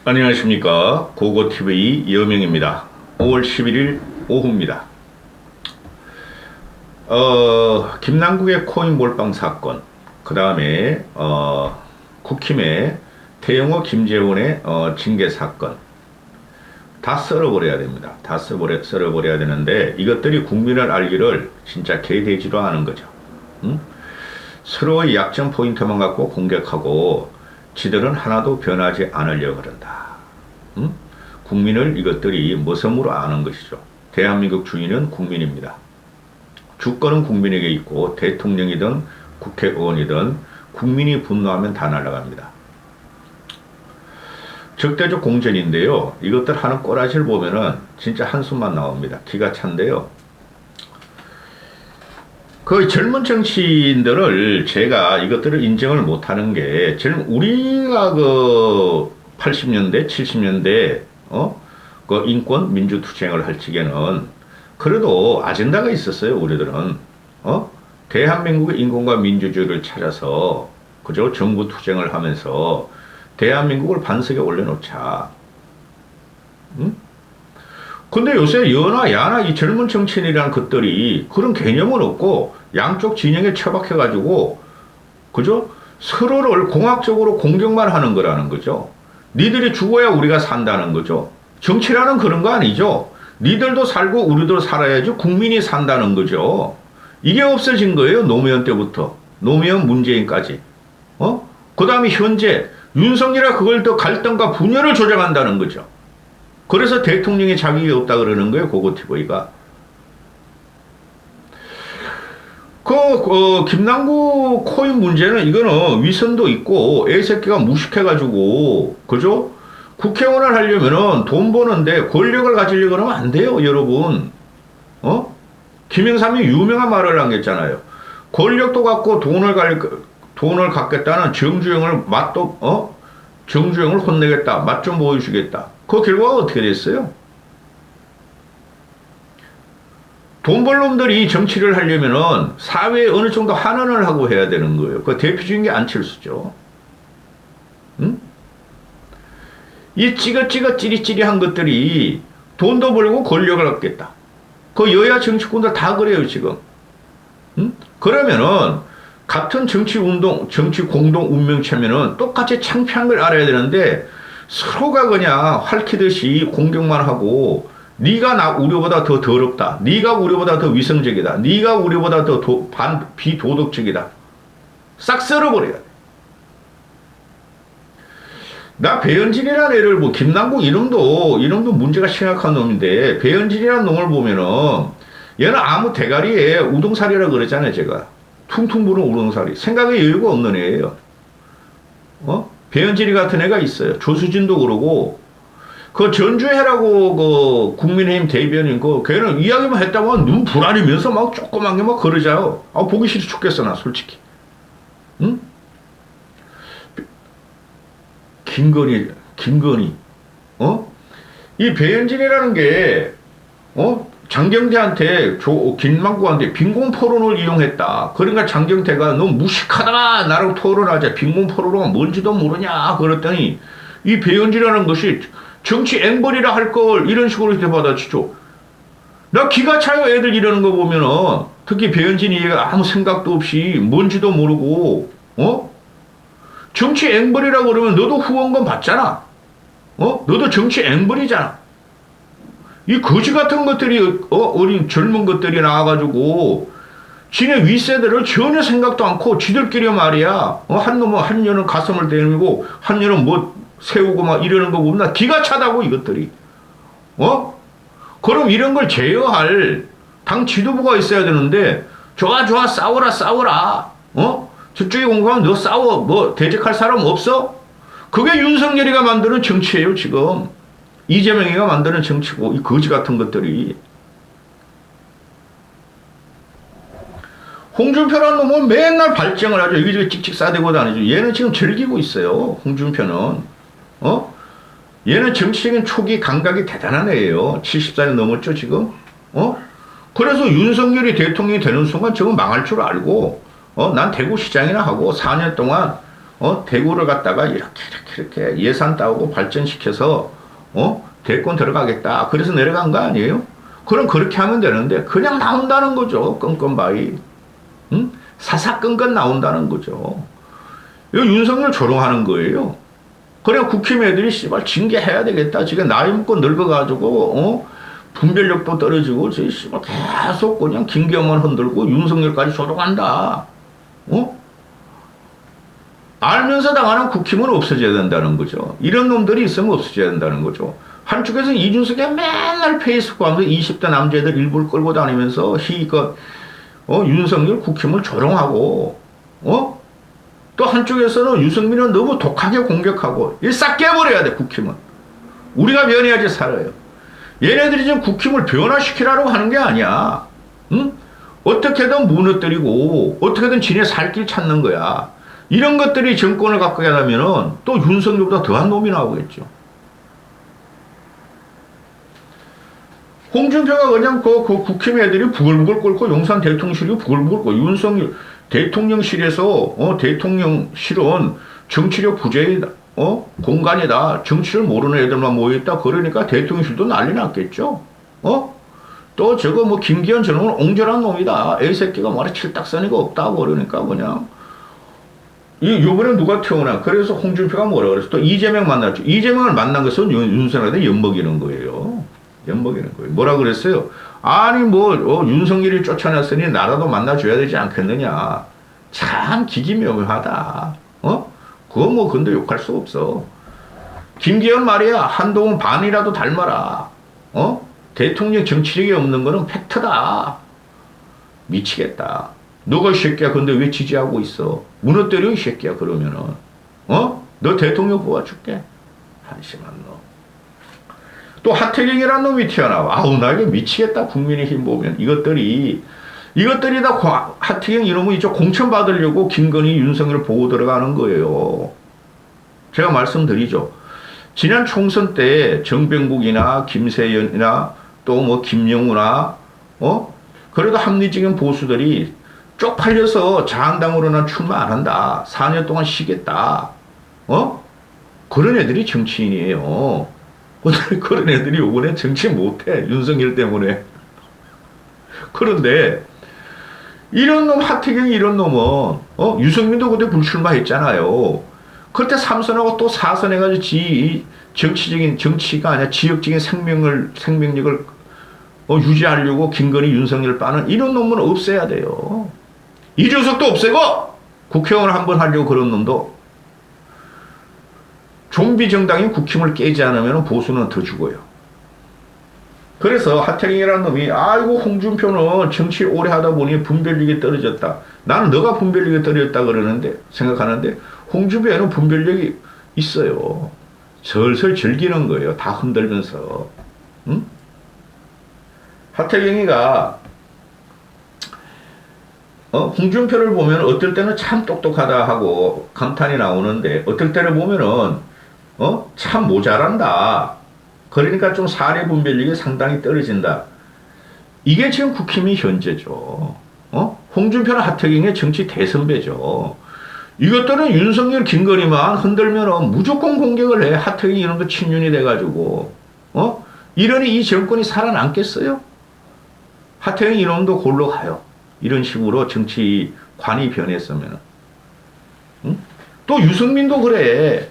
안녕하십니까. 고고TV 여명입니다. 5월 11일 오후입니다. 김남국의 코인 몰빵 사건, 그 다음에 국힘의 태영호 김재원의 징계 사건 다 썰어버려야 됩니다. 다 썰어버려야 되는데 이것들이 국민을 알기를 진짜 개되지도 않은 거죠. 응? 서로의 약점 포인트만 갖고 공격하고 지들은 하나도 변하지 않으려고 그런다. 응? 국민을 이것들이 모섬으로 아는 것이죠. 대한민국 주인은 국민입니다. 주권은 국민에게 있고 대통령이든 국회의원이든 국민이 분노하면 다 날아갑니다. 적대적 공전인데요. 이것들 하는 꼬라지를 보면은 진짜 한숨만 나옵니다. 기가 찬데요. 그 젊은 정치인들을 제가 이것들을 인정을 못하는 게 우리가 그 80년대, 70년대 그 인권 민주투쟁을 할 적에는 그래도 아젠다가 있었어요. 우리들은 대한민국의 인권과 민주주의를 찾아서 그저 정부 투쟁을 하면서 대한민국을 반석에 올려놓자. 응? 근데 요새 여나 야나 이 젊은 정치인이라는 것들이 그런 개념은 없고 양쪽 진영에 처박혀가지고 그죠? 서로를 공학적으로 공격만 하는 거라는 거죠. 니들이 죽어야 우리가 산다는 거죠. 정치라는 그런 거 아니죠. 니들도 살고 우리도 살아야지 국민이 산다는 거죠. 이게 없어진 거예요. 노무현 때부터. 노무현 문재인까지. 그 다음에 현재 윤석열이 그걸 더 갈등과 분열을 조장한다는 거죠. 그래서 대통령이 자격이 없다 그러는 거예요. 고고TV가. 김남국 코인 문제는 이거는 위선도 있고 애새끼가 무식해가지고 그죠? 국회의원을 하려면은 돈 버는데 권력을 가지려고 그러면 안 돼요, 여러분. 김영삼이 유명한 말을 한겠잖아요. 권력도 갖고 돈을 갖겠다는 정주영을 정주영을 혼내겠다. 맛 좀 보여주겠다. 그 결과가 어떻게 됐어요? 돈 벌 놈들이 정치를 하려면은 사회에 어느 정도 환원을 하고 해야 되는 거예요. 그 대표적인 게 안철수죠. 응? 이 찌릿찌릿한 것들이 돈도 벌고 권력을 얻겠다. 그 여야 정치꾼들 다 그래요, 지금. 응? 그러면은 같은 정치 공동 운명체면은 똑같이 창피한 걸 알아야 되는데 서로가 그냥 활키듯이 공격만 하고 네가 우리보다 더 더럽다. 네가 우리보다 더 위성적이다. 네가 우리보다 더 비도덕적이다. 싹 썰어버려야 돼. 나 배현진이라는 애를 김남국 이놈도 문제가 심각한 놈인데 배현진이라는 놈을 보면은 얘는 아무 대가리에 우동살이라 그러잖아요, 제가. 퉁퉁 부는 우동살이. 생각에 여유가 없는 애예요. 배현진이 같은 애가 있어요. 조수진도 그러고 그 전주해라고 그 국민의힘 대변인 걔는 이야기만 했다고 하면 눈 불안이면서 막 조그만 게 막 그러자요. 보기 싫어 죽겠어 나 솔직히. 응? 김건희 이 배현진이라는 게 장경태한테 김남국한테 빈공포론을 이용했다. 그러니까 장경태가 너 무식하다 나랑 토론하자. 빈공포론은 뭔지도 모르냐 그랬더니 이 배현진이라는 것이 정치 앵벌이라 할 걸 이런 식으로 받아치죠. 나 기가 차요. 애들 이러는 거 보면은 특히 배현진이 얘가 아무 생각도 없이 뭔지도 모르고 정치 앵벌이라고 그러면 너도 후원금 받잖아. 너도 정치 앵벌이잖아. 이 거지 같은 것들이 어린 젊은 것들이 나와가지고 지네 윗세대를 전혀 생각도 않고 지들끼리 말이야. 한 년은 가슴을 대밀고 한 년은 세우고 막 이러는 거 보면 나 기가 차다고 이것들이. 그럼 이런 걸 제어할 당 지도부가 있어야 되는데 좋아 싸워라. 저쪽에 공부하면 너 싸워 대적할 사람 없어? 그게 윤석열이가 만드는 정치예요 지금. 이재명이가 만드는 정치고 이 거지 같은 것들이. 홍준표라는 놈은 맨날 발정을 하죠. 여기저기 찍찍 싸대고 다니죠. 얘는 지금 즐기고 있어요. 홍준표는. 얘는 정치적인 초기 감각이 대단한 애예요. 70살이 넘었죠 지금. 그래서 윤석열이 대통령이 되는 순간 저건 망할 줄 알고 난 대구시장이나 하고 4년 동안 대구를 갖다가 이렇게 예산 따오고 발전시켜서, 대권 들어가겠다. 그래서 내려간 거 아니에요? 그럼 그렇게 하면 되는데, 그냥 나온다는 거죠. 껌껌바이. 응? 사사건건 나온다는 거죠. 이거 윤석열 조롱하는 거예요. 그래 국힘 애들이 씨발 징계해야 되겠다. 지금 나이 먹고 늙어가지고 분별력도 떨어지고 씨발 계속 그냥 김경만 흔들고 윤석열까지 조롱한다. 알면서 당하는 국힘은 없어져야 된다는 거죠. 이런 놈들이 있으면 없어져야 된다는 거죠. 한쪽에서 이준석이 맨날 페이스북 하면서 20대 남자애들 일부를 끌고 다니면서 윤석열 국힘을 조롱하고 또 한쪽에서는 유승민은 너무 독하게 공격하고 싹 깨버려야 돼 국힘은. 우리가 면해야지 살아요. 얘네들이 지금 국힘을 변화시키라고 하는 게 아니야. 응? 어떻게든 무너뜨리고 어떻게든 지네 살 길 찾는 거야. 이런 것들이 정권을 갖고 가려면은 또 윤석열보다 더한 놈이 나오겠죠. 홍준표가 그냥 그 국힘 애들이 부글부글 끓고 용산 대통령실이 부글부글 끓고 윤석열 대통령실에서 대통령실은 정치력 부재의 공간이다. 정치를 모르는 애들만 모여있다. 그러니까 대통령실도 난리 났겠죠. 또 저거 뭐 김기현 저놈은 옹졸한 놈이다. 애새끼가 말에 칠딱서니가 없다. 그러니까 그냥 요번에 누가 태어나. 그래서 홍준표가 뭐라 그랬어. 또 이재명 만났죠. 이재명을 만난 것은 윤석열한테 엿먹이는 거예요. 엿먹이는 거예요. 뭐라 그랬어요? 아니 윤석열이 쫓아냈으니 나라도 만나줘야 되지 않겠느냐. 참 기기묘묘하다. 그거 근데 욕할 수 없어. 김기현 말이야. 한동훈 반이라도 닮아라. 대통령 정치력이 없는 거는 팩트다. 미치겠다. 너가 이 새끼야 근데 왜 지지하고 있어? 무너뜨려 이 새끼야 그러면은. 너 대통령 뽑아줄게. 한심한 놈. 또 하태경이라는 놈이 튀어나와. 아우 나 이거 미치겠다. 국민의힘 보면 이것들이 다 하태경 이놈은 이쪽 공천 받으려고 김건희 윤석열 보고 들어가는 거예요. 제가 말씀드리죠. 지난 총선 때 정병국이나 김세연이나 또 김영우나 그래도 합리적인 보수들이 쪽팔려서 자한당으로는 출마 안 한다. 4년 동안 쉬겠다. 그런 애들이 정치인이에요. 그런 애들이 이번에 정치 못해. 윤석열 때문에. 그런데 이런 놈 하태경 이런 놈은 유승민도 그때 불출마했잖아요. 그때 3선하고 또 4선 해가지고 정치가 아니라 지역적인 생명력을 유지하려고 김건희 윤석열 빠는 이런 놈은 없애야 돼요. 이준석도 없애고 국회의원을 한번 하려고 그런 놈도 좀비 정당인 국힘을 깨지 않으면 보수는 더 죽어요. 그래서 하태경이라는 놈이 아이고 홍준표는 정치 오래 하다 보니 분별력이 떨어졌다. 나는 너가 분별력이 떨어졌다 생각하는데 홍준표에는 분별력이 있어요. 슬슬 즐기는 거예요. 다 흔들면서. 응? 하태경이가 홍준표를 보면 어떨 때는 참 똑똑하다 하고 감탄이 나오는데 어떨 때를 보면은 참 모자란다. 그러니까 좀 사례 분별력이 상당히 떨어진다. 이게 지금 국힘이 현재죠. 홍준표는 하태경의 정치 대선배죠. 이것들은 윤석열 김건희만 흔들면 무조건 공격을 해. 하태경이 이런 거 친윤이 돼가지고 이러니 이 정권이 살아남겠어요? 하태경 이놈도 골로 가요. 이런 식으로 정치관이 변했으면. 응? 또 유승민도 그래.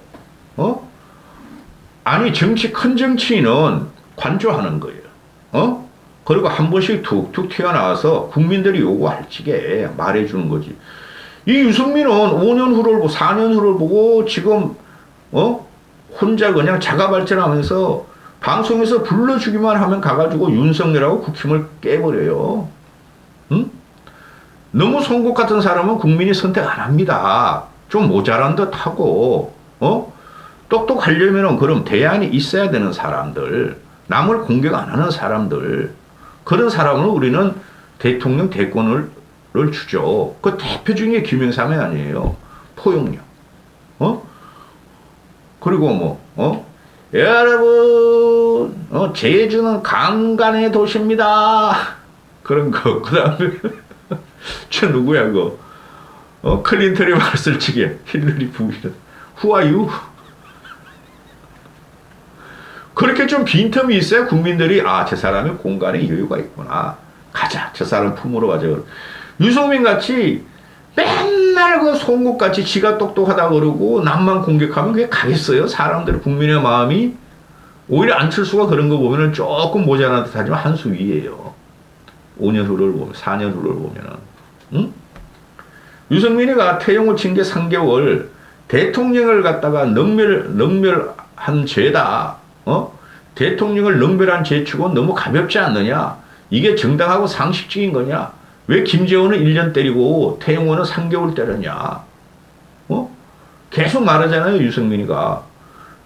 아니 큰 정치인은 관조하는 거예요. 그리고 한 번씩 툭툭 튀어나와서 국민들이 요구할 지게 말해주는 거지. 이 유승민은 5년 후를 보고 4년 후를 보고 지금 혼자 그냥 자가 발전하면서 방송에서 불러주기만 하면 가가지고 윤석열하고 국힘을 깨버려요. 응? 너무 송곳 같은 사람은 국민이 선택 안 합니다. 좀 모자란 듯 하고 똑똑하려면 그럼 대안이 있어야 되는 사람들, 남을 공격 안 하는 사람들, 그런 사람을 우리는 대통령 대권을 주죠. 그 대표 중에 김영삼이 아니에요. 포용력. 그리고 여러분, 제주는 강간의 도시입니다. 그런 거. 그 다음에, 저 누구야, 그거. 클린턴이 말했을 적에 힐러리 부인은 Who are you? 그렇게 좀 빈틈이 있어야 국민들이 저 사람이 공간에 여유가 있구나. 가자. 저 사람 품으로 가자. 유승민 같이 맨날 그 송곳같이 지가 똑똑하다 그러고 남만 공격하면 그게 가겠어요? 사람들의 국민의 마음이 오히려 안철수가 그런 거 보면은 조금 모자란 듯 하지만 한 수 위에요. 5년 후를 보면, 4년 후를 보면은. 응? 유승민이가 태영호 징계 3개월 대통령을 갖다가 능멸한 죄다. 대통령을 능멸한 죄치고 너무 가볍지 않느냐? 이게 정당하고 상식적인 거냐? 왜 김재원은 1년 때리고 태영호는 3개월 때렸냐? 계속 말하잖아요, 유승민이가.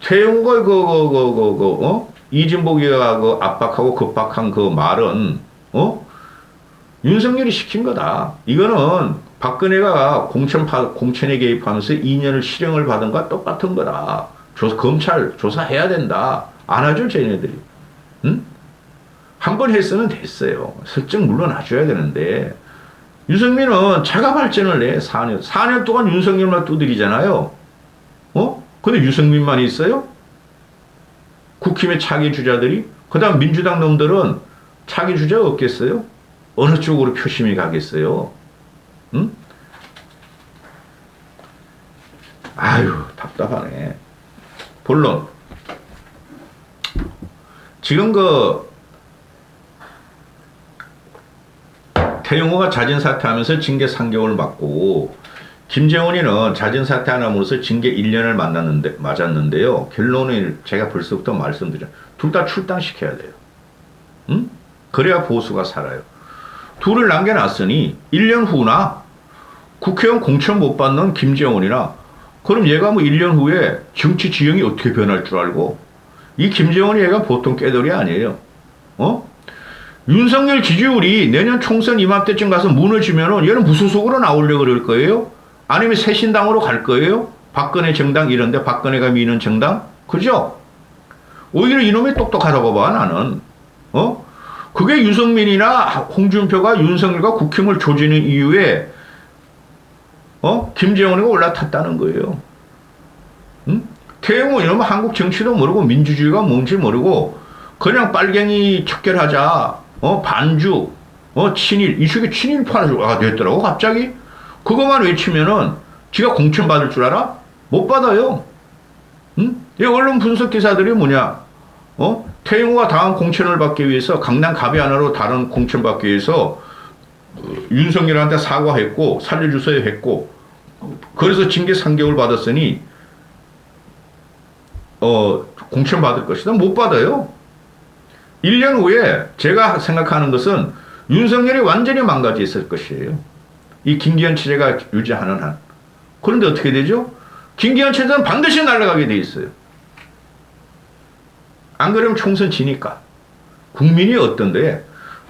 태영호가 이진복이가 압박하고 급박한 그 말은, 윤석열이 시킨 거다. 이거는 박근혜가 공천에 개입하면서 2년을 실형을 받은 거와 똑같은 거다. 검찰 조사해야 된다. 안 하죠, 쟤네들이. 응? 한 번 했으면 됐어요. 설정 물러나줘야 되는데, 유승민은 자가 발전을 해, 4년. 4년 동안 윤석열만 두드리잖아요. 근데 유승민만 있어요? 국힘의 차기 주자들이? 그 다음 민주당 놈들은 차기 주자 없겠어요? 어느 쪽으로 표심이 가겠어요? 응? 아유, 답답하네. 본론. 지금 태영호가 자진 사퇴하면서 징계 3개월 받고 김재원이는 자진 사퇴 안 함으로써 징계 1년을 맞았는데요. 결론은 제가 벌써부터 말씀드려. 둘 다 출당시켜야 돼요. 응? 그래야 보수가 살아요. 둘을 남겨놨으니 1년 후나 국회의원 공천 못 받는 김재원이나 그럼 얘가 뭐 1년 후에 정치 지형이 어떻게 변할 줄 알고 이 김재원이 얘가 보통 깨돌이 아니에요. 윤석열 지지율이 내년 총선 이맘때쯤 가서 무너지면은 얘는 무소속으로 나오려고 그럴 거예요? 아니면 새신당으로 갈 거예요? 박근혜 정당 이런데 박근혜가 미는 정당? 그죠? 오히려 이놈이 똑똑하다고 봐, 나는. 그게 유승민이나 홍준표가 윤석열과 국힘을 조지는 이유에, 김재원이가 올라탔다는 거예요. 응? 태영호 이놈은 한국 정치도 모르고 민주주의가 뭔지 모르고 그냥 빨갱이 척결하자. 반주, 친일, 이쪽에 친일파가 됐더라고, 갑자기. 그것만 외치면은, 지가 공천 받을 줄 알아? 못 받아요. 응? 이 언론 분석 기사들이 뭐냐? 태영호가 다음 공천을 받기 위해서 강남 갑이 하나로 다른 공천 받기 위해서 윤석열한테 사과했고, 살려주세요 했고, 그래서 징계 3개월 받았으니, 공천 받을 것이다. 못 받아요. 1년 후에 제가 생각하는 것은 윤석열이 완전히 망가져 있을 것이에요. 이 김기현 체제가 유지하는 한. 그런데 어떻게 되죠? 김기현 체제는 반드시 날아가게 돼 있어요. 안 그러면 총선 지니까. 국민이 어떤데?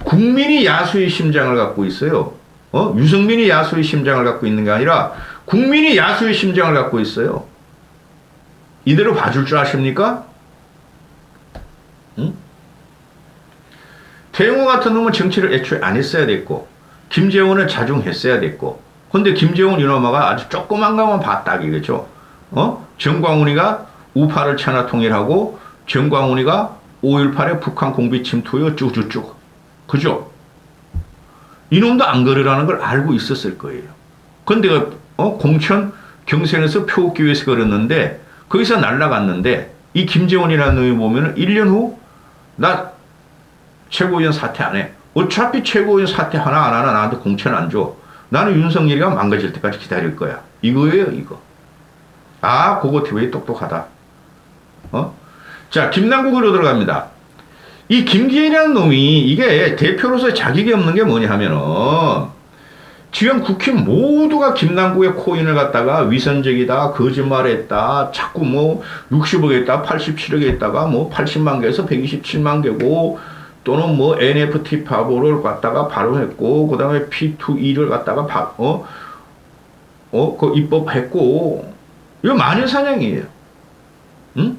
국민이 야수의 심장을 갖고 있어요. 유승민이 야수의 심장을 갖고 있는 게 아니라 국민이 야수의 심장을 갖고 있어요. 이대로 봐줄 줄 아십니까? 응? 태영호 같은 놈은 정치를 애초에 안 했어야 됐고 김재원은 자중했어야 됐고 근데 김재원 이놈아가 아주 조그만 것만 봤다기겠죠. 정광훈이가 우파를 천하 통일하고 정광훈이가 5.18의 북한 공비 침투요 쭉쭉쭉 그죠? 이놈도 안 그러라는 걸 알고 있었을 거예요. 근데 공천 경선에서 표 얻기 위해서 그랬는데 거기서 날라갔는데 이 김재원이라는 놈이 보면은 1년 후 나 최고위원 사퇴 안 해. 어차피 최고위원 사퇴 하나 안 하나 나한테 공천 안 줘. 나는 윤석열이가 망가질 때까지 기다릴 거야. 이거예요, 이거. 그거 되게 똑똑하다. 자, 김남국으로 들어갑니다. 이 김기현이라는 놈이 이게 대표로서 자격이 없는 게 뭐냐 하면은 지금 국힘 모두가 김남국의 코인을 갖다가 위선적이다, 거짓말했다, 자꾸 뭐 60억 했다, 87억 했다가 뭐 80만 개에서 127만 개고 또는 뭐 NFT 바보를 갖다가 발언했고 그 다음에 P2E를 갖다가 그 입법했고 이거 마녀사냥이에요. 응?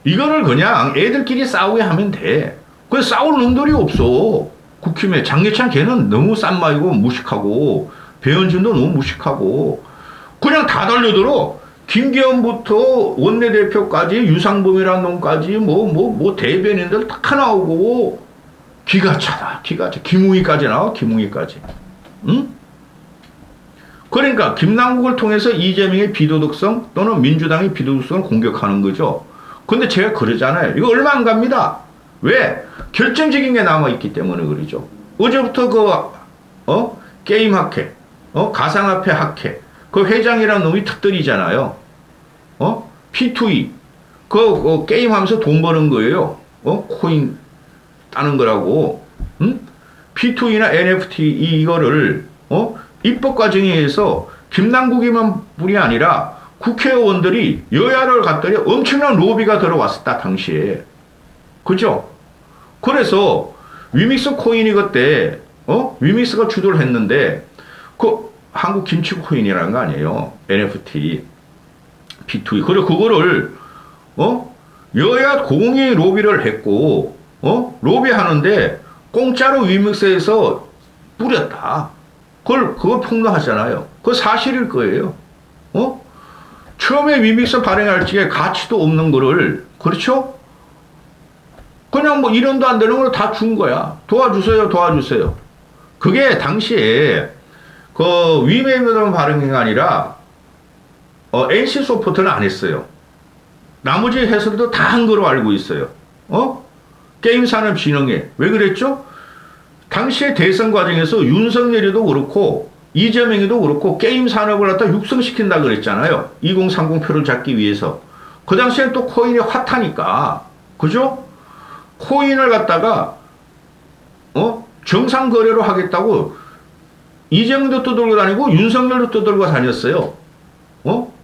이거를 그냥 애들끼리 싸우게 하면 돼. 그래서 싸울 놈들이 없어. 국힘에 장례찬 걔는 너무 싼마이고 무식하고 배현진도 너무 무식하고 그냥 다 달려들어. 김기현부터 원내대표까지 유상범이라는 놈까지 뭐 대변인들 다 나오고 기가 차다. 기가 차. 김웅이까지 나와. 김웅이까지. 응? 그러니까 김남국을 통해서 이재명의 비도덕성 또는 민주당의 비도덕성을 공격하는 거죠. 근데 제가 그러잖아요. 이거 얼마 안 갑니다. 왜? 결정적인 게 남아있기 때문에 그러죠. 어제부터 게임 학회, 가상화폐 학회, 그 회장이라는 놈이 특들이잖아요. P2E. 그 게임 하면서 돈 버는 거예요. 코인 따는 거라고. 응? P2E나 NFT 이거를, 입법 과정에 의해서 김남국이만 뿐이 아니라 국회의원들이 여야를 갖더니 엄청난 로비가 들어왔었다, 당시에. 그죠? 그래서 위믹스 코인이 그때, 위믹스가 주도를 했는데, 그 한국 김치 코인이라는 거 아니에요. NFT. P2E. 그리고 그거를, 여야 공이 로비를 했고, 로비하는데 공짜로 위믹스에서 뿌렸다. 그걸 폭로하잖아요. 그거 사실일 거예요. 처음에 위믹스 발행할 적에 가치도 없는 거를, 그렇죠? 그냥 뭐 1원도 안 되는 걸 다 준 거야. 도와주세요. 그게 당시에 그 위메이드만 발행이 아니라 NC 소프트는 안 했어요. 나머지 회사들도 다 한 거로 알고 있어요. 게임산업진흥회. 왜 그랬죠? 당시에 대선 과정에서 윤석열이도 그렇고 이재명이도 그렇고 게임 산업을 갖다 육성시킨다 그랬잖아요. 2030 표를 잡기 위해서. 그 당시엔 또 코인이 핫하니까. 그죠? 코인을 갖다가 정상 거래로 하겠다고 이재명도 떠들고 다니고 윤석열도 떠들고 다녔어요.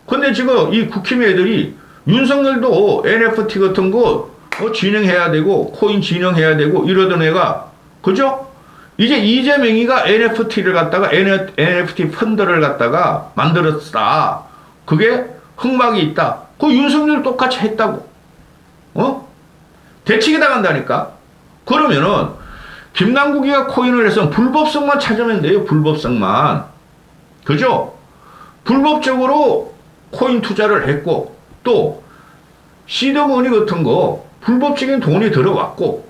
근데 지금 이 국힘 애들이 윤석열도 NFT 같은 거 진행해야 되고 코인 진행해야 되고 이러던 애가, 그죠? 이제 이재명이가 NFT를 갖다가 NFT 펀드를 갖다가 만들었다. 그게 흑막이 있다. 그 윤석열 똑같이 했다고. 대치기 당한다니까. 그러면은 김남국이가 코인을 해서 불법성만 찾으면 돼요. 불법성만. 그죠? 불법적으로 코인 투자를 했고 또 시드머니 같은 거 불법적인 돈이 들어왔고,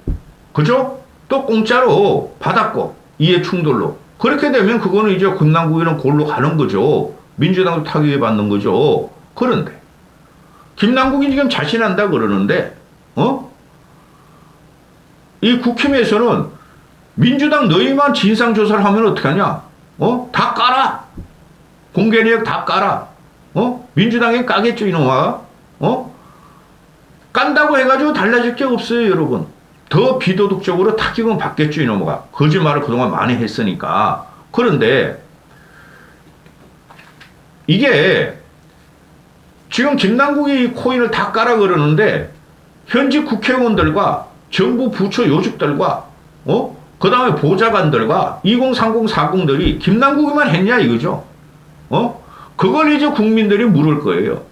그죠? 또 공짜로 받았고, 이해 충돌로. 그렇게 되면 그거는 이제 김남국이랑 골로 가는 거죠. 민주당도 타격을 받는 거죠. 그런데 김남국이 지금 자신한다 그러는데, 이 국힘에서는 민주당 너희만 진상조사를 하면 어떡하냐? 다 깔아. 공개내역 다 깔아. 민주당에 까겠죠, 이놈아. 깐다고 해가지고 달라질 게 없어요, 여러분. 더 비도덕적으로 타격은 받겠죠, 이놈아. 거짓말을 그동안 많이 했으니까. 그런데 이게 지금 김남국이 코인을 다 깔아 그러는데 현직 국회의원들과 정부 부처 요직들과 그 다음에 보좌관들과 2030, 40들이 김남국이만 했냐 이거죠. 그걸 이제 국민들이 물을 거예요.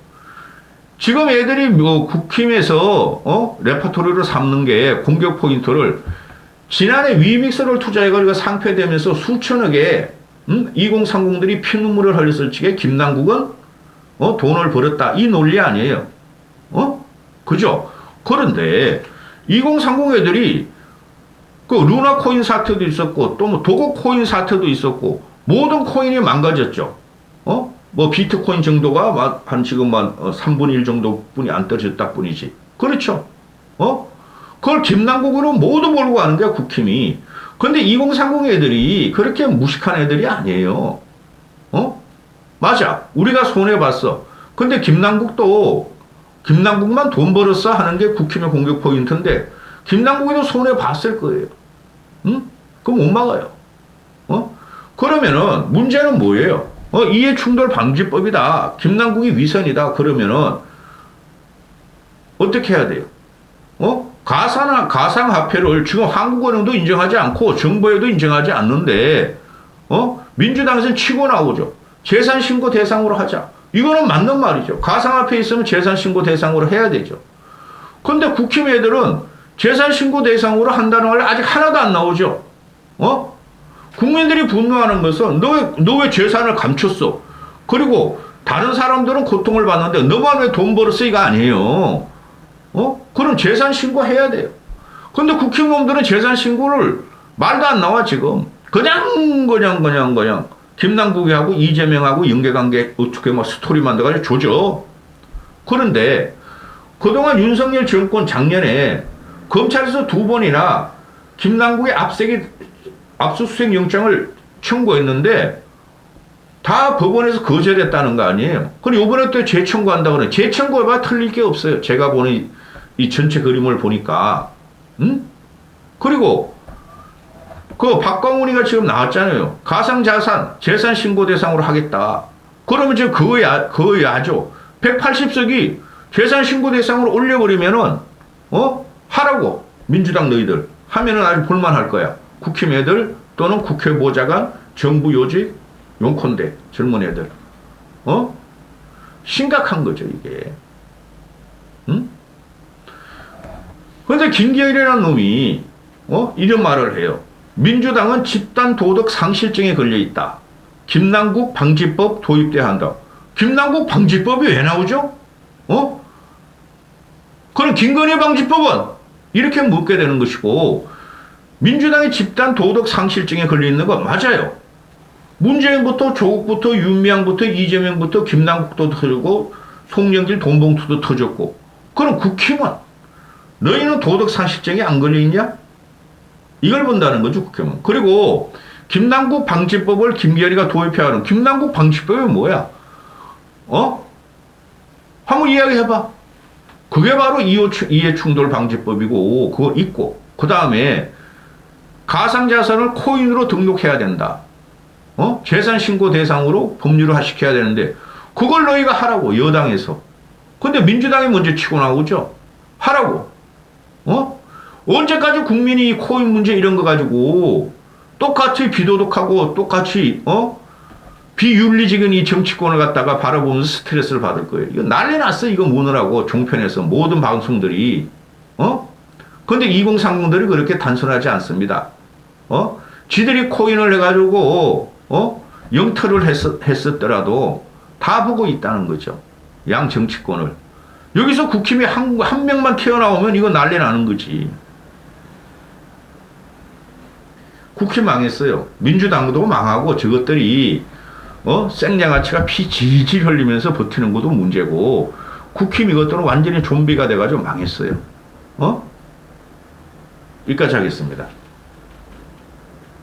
지금 애들이 뭐 국힘에서 레퍼토리로 삼는 게 공격 포인트를 지난해 위믹스를 투자해가지고 상폐되면서 수천억에 2030들이 피눈물을 흘렸을 적에 김남국은 돈을 벌었다. 이 논리 아니에요. 그죠? 그런데 2030 애들이 그 루나 코인 사태도 있었고 또 뭐 도고 코인 사태도 있었고 모든 코인이 망가졌죠. 뭐 비트코인 정도가 한 지금 한 3분의 1 정도뿐이 안 떨어졌다 뿐이지. 그렇죠? 그걸 김남국으로 모두 몰고 가는 거야, 국힘이. 근데 2030 애들이 그렇게 무식한 애들이 아니에요. 맞아. 우리가 손해봤어. 근데 김남국만 돈 벌었어 하는 게 국힘의 공격 포인트인데, 김남국이도 손해봤을 거예요. 그거 못 막아요. 그러면은, 문제는 뭐예요? 이해충돌 방지법이다. 김남국이 위선이다. 그러면은, 어떻게 해야 돼요? 가상화폐를 지금 한국은행도 인정하지 않고 정부에도 인정하지 않는데, 민주당에서는 치고 나오죠. 재산신고 대상으로 하자. 이거는 맞는 말이죠. 가상화폐 있으면 재산신고 대상으로 해야 되죠. 근데 국힘 애들은 재산신고 대상으로 한다는 말 아직 하나도 안 나오죠. 국민들이 분노하는 것은 너 왜 재산을 감췄어? 그리고 다른 사람들은 고통을 받는데 너만 왜 돈 벌었어? 이거 아니에요. 그럼 재산 신고해야 돼요. 근데 국힘놈들은 재산 신고를 말도 안 나와 지금. 그냥 김남국이하고 이재명하고 연계관계 어떻게 막 스토리 만들어가지고 조져. 그런데 그동안 윤석열 정권 작년에 검찰에서 2번이나 김남국의 압수수색 영장을 청구했는데 다 법원에서 거절했다는 거 아니에요. 그럼 이번에 또 재청구한다고 그러네. 재청구해봐 틀릴 게 없어요. 제가 보는 이 전체 그림을 보니까. 응? 그리고 그 박광훈이가 지금 나왔잖아요. 가상자산 재산 신고 대상으로 하겠다. 그러면 지금 그거야 하죠. 180석이 재산 신고 대상으로 올려버리면은 하라고 민주당 너희들 하면은 아주 볼만할 거야. 국힘 애들 또는 국회보좌관 정부 요직 용콘대 젊은 애들 심각한 거죠 이게. 응? 근데 김기현이라는 놈이 이런 말을 해요. 민주당은 집단 도덕 상실증에 걸려 있다. 김남국 방지법 도입돼야 한다. 김남국 방지법이 왜 나오죠? 그럼 김건희 방지법은 이렇게 묻게 되는 것이고, 민주당의 집단 도덕 상실증에 걸려 있는 거 맞아요. 문재인부터 조국부터 윤미향부터 이재명부터 김남국도 터지고 송영길 돈봉투도 터졌고, 그럼 국힘은 너희는 도덕 상실증에 안 걸려 있냐? 이걸 본다는 거죠, 국힘은. 그리고 김남국 방지법을 김기현이가 도입해야 하는 김남국 방지법이 뭐야? 한번 이야기해봐. 그게 바로 이해충돌 방지법이고, 그거 있고, 그 다음에 가상자산을 코인으로 등록해야 된다. 재산 신고 대상으로 법률화 시켜야 되는데, 그걸 너희가 하라고, 여당에서. 근데 민주당이 먼저 치고 나오죠? 하라고. 언제까지 국민이 코인 문제 이런 거 가지고 똑같이 비도덕하고 똑같이 비윤리적인 이 정치권을 갖다가 바라보면서 스트레스를 받을 거예요. 이거 난리 났어. 이거 무느라고 종편에서 모든 방송들이. 근데 2030들이 그렇게 단순하지 않습니다. 지들이 코인을 해가지고 영터를 했었더라도 다 보고 있다는 거죠. 양 정치권을. 여기서 국힘이 한 명만 튀어나오면 이거 난리 나는 거지. 국힘 망했어요. 민주당도 망하고 저것들이 생양아치가 피 질질 흘리면서 버티는 것도 문제고, 국힘 이것들은 완전히 좀비가 돼가지고 망했어요. 여기까지 하겠습니다.